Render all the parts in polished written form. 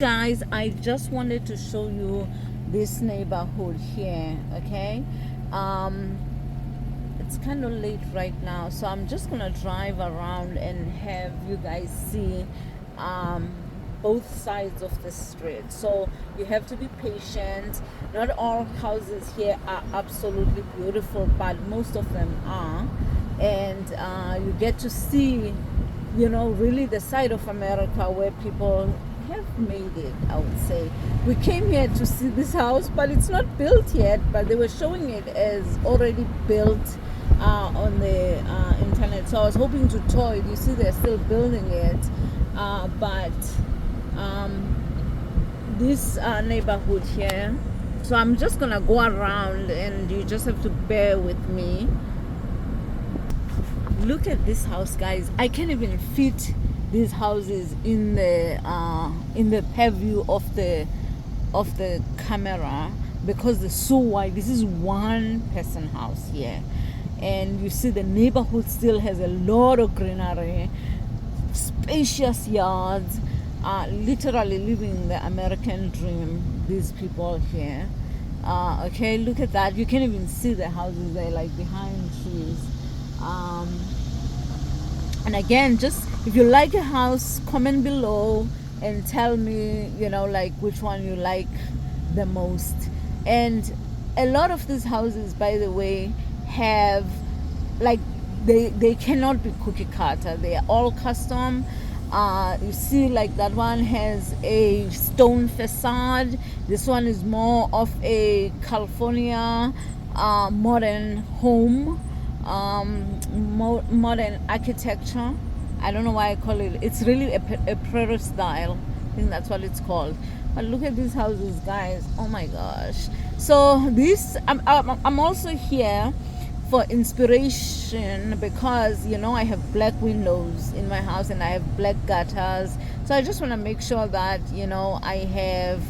Guys, I just wanted to show you this neighborhood here. Okay, um it's kind of late right now, so I'm just gonna drive around and have you guys see um both sides of the street. So you have to be patient. Not all houses here are absolutely beautiful, but most of them are. And you get to see, really the side of America where people have made it, I would say. We came here to see this house, but it's not built yet, but they were showing it as already built on the internet. So I was hoping to tour it. You see, they're still building it, but this neighborhood here. So I'm just gonna go around, and you just have to bear with me. Look at this house, guys. I can't even fit these houses in the purview of the camera because they're so wide. This is one person house here, and you see the neighborhood still has a lot of greenery, spacious yards, literally living the American dream, these people here. Okay, look at that. You can't even see the houses. They're like behind trees. And again, just if you like a house, comment below and tell me, like which one you like the most. And a lot of these houses, by the way, have like they cannot be cookie cutter. They are all custom. You see, like that one has a stone facade. This one is more of a California modern home, modern architecture. I don't know why I call it. It's really a prairie style. I think that's what it's called. But look at these houses, guys. Oh my gosh. So I'm also here for inspiration because I have black windows in my house and I have black gutters. So I just want to make sure that I have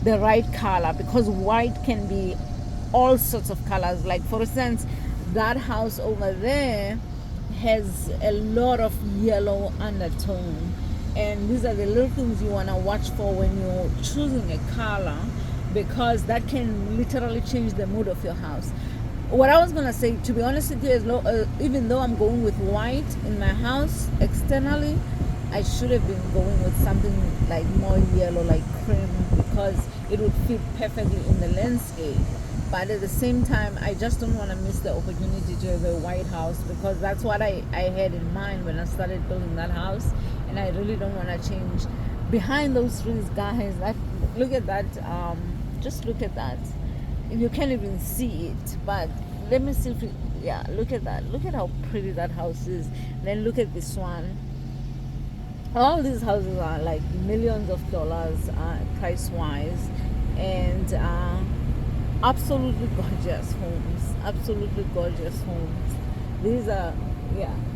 the right color, because white can be all sorts of colors. Like, for instance, that house over there has a lot of yellow undertone, and these are the little things you want to watch for when you're choosing a color, because that can literally change the mood of your house. What I was gonna say, to be honest with you, even though I'm going with white in my house externally, I should have been going with something like more yellow, like cream, because it would fit perfectly in the landscape. But at the same time, I just don't want to miss the opportunity to have a white house, because that's what I had in mind when I started building that house, and I really don't want to change. Behind those trees, guys, look at that. Just look at that. You can't even see it, but let me see if look at that. Look at how pretty that house is. Then look at this one. All these houses are like millions of dollars price wise, and absolutely gorgeous homes. These are,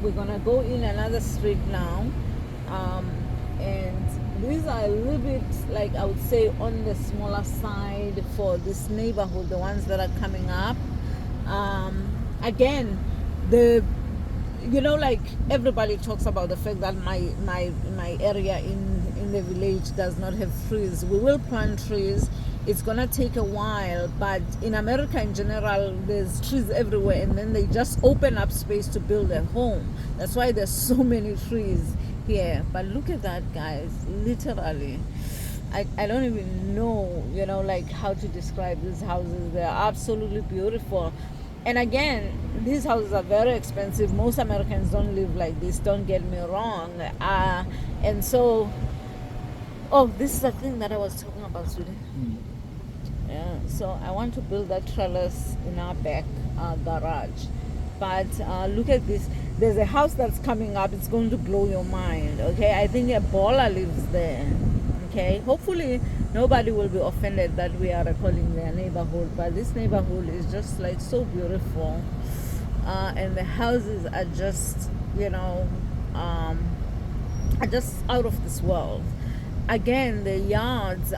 we're gonna go in another street now, and these are a little bit, like, I would say, on the smaller side for this neighborhood, the ones that are coming up. Again, like, everybody talks about the fact that my area in the village does not have trees. We will plant trees. It's gonna take a while, but in America in general, there's trees everywhere, and then they just open up space to build a home. That's why there's so many trees here. But look at that, guys. Literally, I don't even know, like, how to describe these houses. They're absolutely beautiful. And again, these houses are very expensive. Most Americans don't live like this, don't get me wrong. And so, this is the thing that I was talking about today. Yeah, so I want to build that trellis in our back garage. But look at this. There's a house that's coming up. It's going to blow your mind. Okay, I think a baller lives there. Okay, hopefully nobody will be offended that we are recording their neighborhood. But this neighborhood is just like so beautiful, and the houses are just, are just out of this world. Again, the yards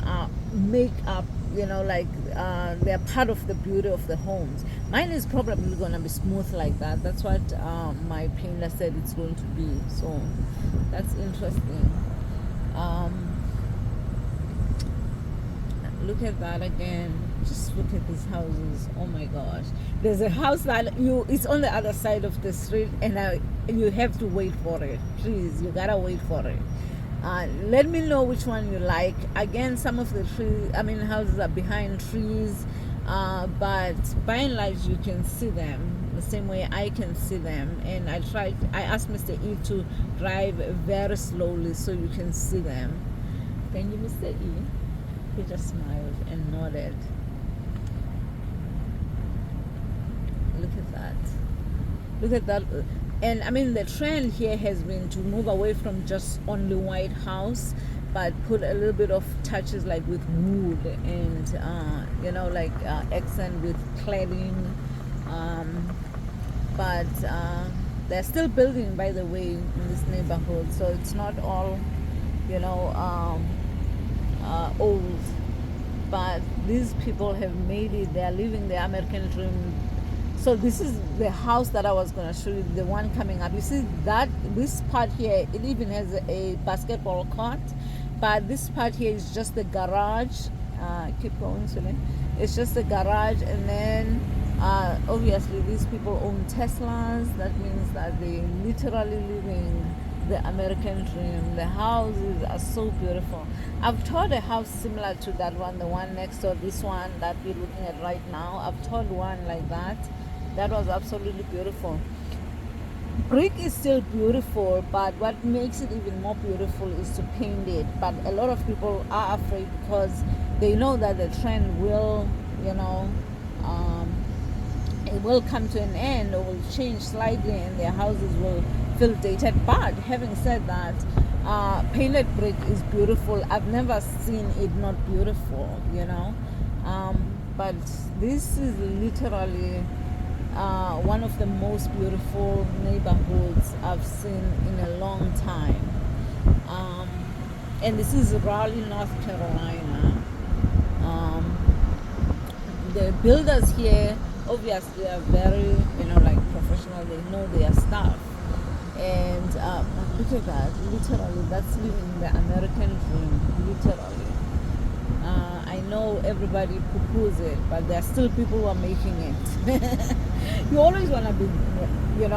make up, they're part of the beauty of the homes. Mine is probably going to be smooth like that. That's what my painter said it's going to be. So that's interesting. Look at that again. Just look at these houses. Oh my gosh. There's a house that it's on the other side of the street, and you have to wait for it. Please, you gotta wait for it. Let me know which one you like. Again, some of the houses are behind trees, but by and large, you can see them the same way I can see them. And I asked Mr. E to drive very slowly so you can see them. Thank you, Mr. E. He just smiled and nodded. Look at that. Look at that. And the trend here has been to move away from just only white house, but put a little bit of touches like with wood and accent with cladding. But they're still building, by the way, in this neighborhood, so it's not all old. But these people have made it. They are living the American dream. So this is the house that I was going to show you, the one coming up. You see that this part here, it even has a basketball court, but this part here is just the garage. Keep going, Celine. It's just the garage, and then obviously these people own Teslas. That means that they're literally living the American dream. The houses are so beautiful. I've toured a house similar to that one, the one next door, this one that we're looking at right now. I've toured one like that. That was absolutely beautiful. Brick is still beautiful, but what makes it even more beautiful is to paint it. But a lot of people are afraid because they know that the trend will, it will come to an end or will change slightly and their houses will feel dated. But having said that, painted brick is beautiful. I've never seen it not beautiful, but this is literally one of the most beautiful neighborhoods I've seen in a long time. And this is Raleigh, North Carolina. The builders here obviously are very, professional. They know their stuff. And look at that. Literally, that's living the American dream. Literally. I know everybody poo-poos it, but there are still people who are making it. You always want to be, be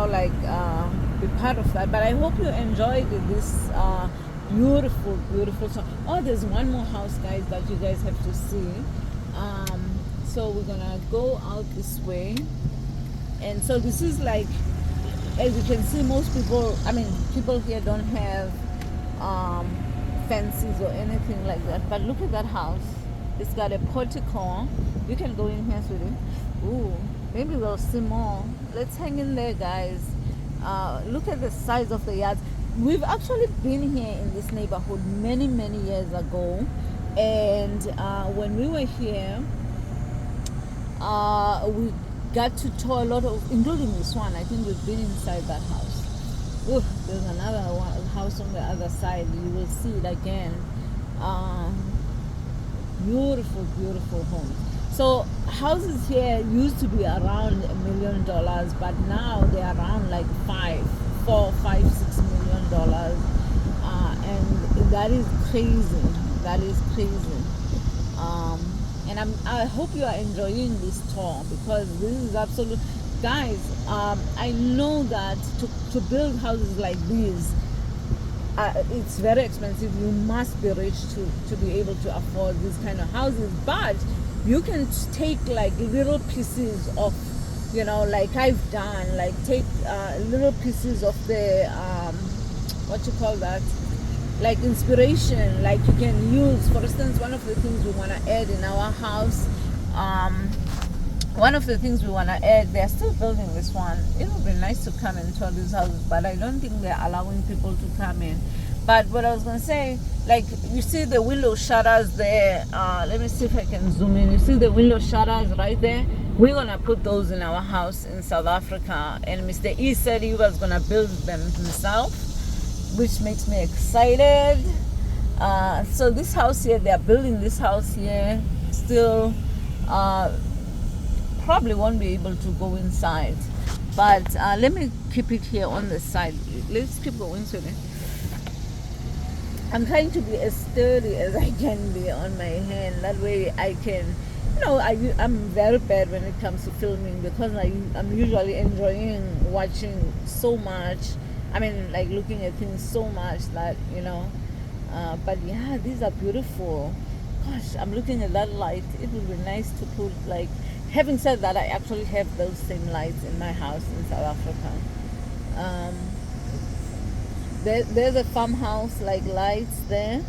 part of that. But I hope you enjoyed this beautiful, beautiful song. Oh, there's one more house, guys, that you guys have to see. So we're gonna go out this way, and so this is like, as you can see, most people, people here don't have fences or anything like that. But look at that house. It's got a portico. You can go in here, sweetie. Ooh, maybe we'll see more. Let's hang in there, guys. Look at the size of the yards. We've actually been here in this neighborhood many, many years ago, and when we were here, we got to tour a lot of, including this one. I think we've been inside that house. Ooh, there's another house on the other side. You will see it again. Beautiful, beautiful homes. So houses here used to be around $1 million, but now they're around like $6 million, and that is crazy. That is crazy. And I hope you are enjoying this tour, because this is absolute, guys. I know that to build houses like these, it's very expensive. You must be rich to be able to afford these kind of houses. But you can take like little pieces of, like I've done, like take little pieces of the what you call that, like inspiration, like you can use. For instance, one of the things we want to add in our house, they're still building this one. It would be nice to come and tour these houses, but I don't think they're allowing people to come in. But what I was going to say, like, you see the window shutters there. Let me see if I can zoom in. You see the window shutters right there? We're going to put those in our house in South Africa. And Mr. E said he was going to build them himself, which makes me excited. So this house here, they're building this house here. Still, probably won't be able to go inside. But let me keep it here on the side. Let's keep going, sweetie. I'm trying to be as sturdy as I can be on my hand. That way I can, I'm very bad when it comes to filming because I'm usually enjoying watching so much. I mean, like looking at things so much that, but yeah, these are beautiful. Gosh, I'm looking at that light. It would be nice to put, like, having said that, I actually have those same lights in my house in South Africa. Um, there's a farmhouse like lights there,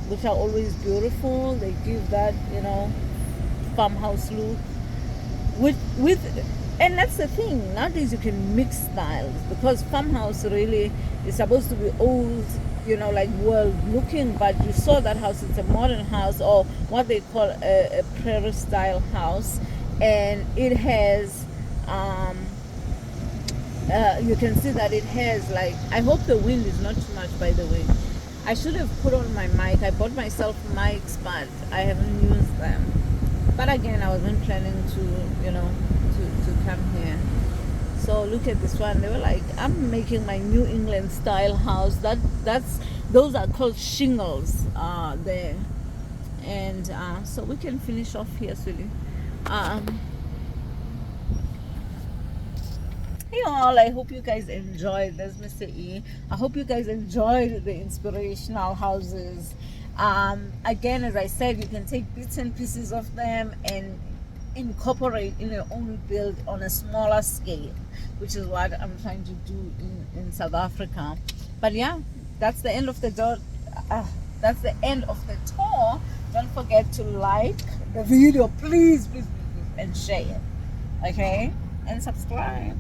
which are always beautiful. They give that, farmhouse look with and that's the thing. Nowadays you can mix styles because farmhouse really is supposed to be old, like world looking, but you saw that house, it's a modern house, or what they call a prairie style house, and it has you can see that it has, like, I hope the wind is not too much, by the way. I should have put on my mic. I bought myself mics, but I haven't used them. But again, I wasn't planning to, to come here. So look at this one. They were like, I'm making my New England style house. Those are called shingles there. And so we can finish off here, sweetie. Hey all, I hope you guys enjoyed. There's Mr. E. I hope you guys enjoyed the inspirational houses. Again, as I said, you can take bits and pieces of them and incorporate in your own build on a smaller scale, which is what I'm trying to do in South Africa. But yeah, that's the end of the that's the end of the tour. Don't forget to like the video, please, please, please, please, and share, okay, and subscribe.